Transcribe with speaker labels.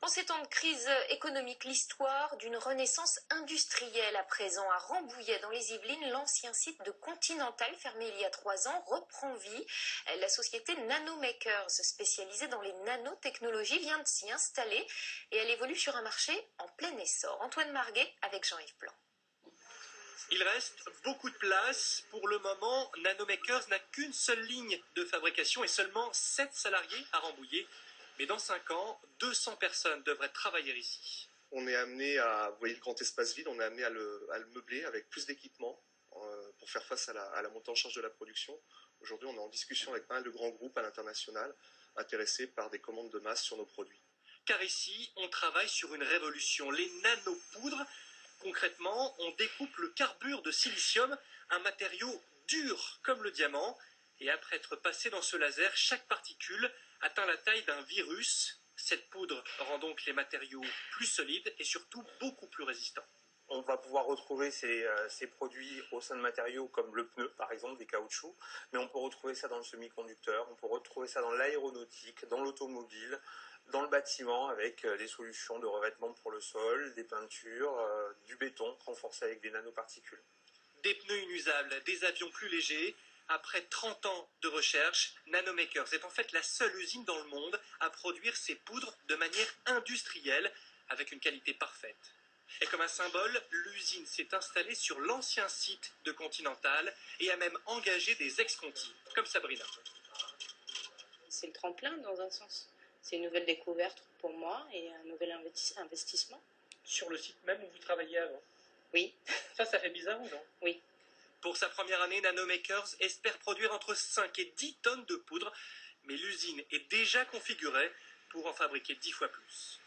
Speaker 1: En ces temps de crise économique, l'histoire d'une renaissance industrielle à présent. À Rambouillet, dans les Yvelines, l'ancien site de Continental, fermé il y a 3 ans, reprend vie. La société Nanomakers, spécialisée dans les nanotechnologies, vient de s'y installer et elle évolue sur un marché en plein essor. Antoine Marguet avec Jean-Yves Blanc.
Speaker 2: Il reste beaucoup de place. Pour le moment, Nanomakers n'a qu'une seule ligne de fabrication et seulement 7 salariés à Rambouillet. Mais dans 5 ans, 200 personnes devraient travailler ici.
Speaker 3: On est amené à, vous voyez le grand espace vide, on est amené à le meubler avec plus d'équipements pour faire face à la montée en charge de la production. Aujourd'hui, on est en discussion avec pas mal de grands groupes à l'international intéressés par des commandes de masse sur nos produits.
Speaker 2: Car ici, on travaille sur une révolution, les nanopoudres. Concrètement, on découpe le carbure de silicium, un matériau dur comme le diamant. Et après être passé dans ce laser, chaque particule atteint la taille d'un virus. Cette poudre rend donc les matériaux plus solides et surtout beaucoup plus résistants.
Speaker 4: On va pouvoir retrouver ces produits au sein de matériaux comme le pneu, par exemple, des caoutchoucs, mais on peut retrouver ça dans le semi-conducteur, on peut retrouver ça dans l'aéronautique, dans l'automobile, dans le bâtiment avec des solutions de revêtement pour le sol, des peintures, du béton renforcé avec des nanoparticules.
Speaker 2: Des pneus inusables, des avions plus légers. Après 30 ans de recherche, Nanomakers est en fait la seule usine dans le monde à produire ces poudres de manière industrielle avec une qualité parfaite. Et comme un symbole, l'usine s'est installée sur l'ancien site de Continental et a même engagé des ex-Conti, comme Sabrina.
Speaker 5: C'est le tremplin dans un sens. C'est une nouvelle découverte pour moi et un nouvel investissement.
Speaker 2: Sur le site même où vous travailliez avant?
Speaker 5: Oui.
Speaker 2: Ça fait bizarre ou non?
Speaker 5: Oui.
Speaker 2: Pour sa première année, Nanomakers espère produire entre 5 et 10 tonnes de poudre, mais l'usine est déjà configurée pour en fabriquer 10 fois plus.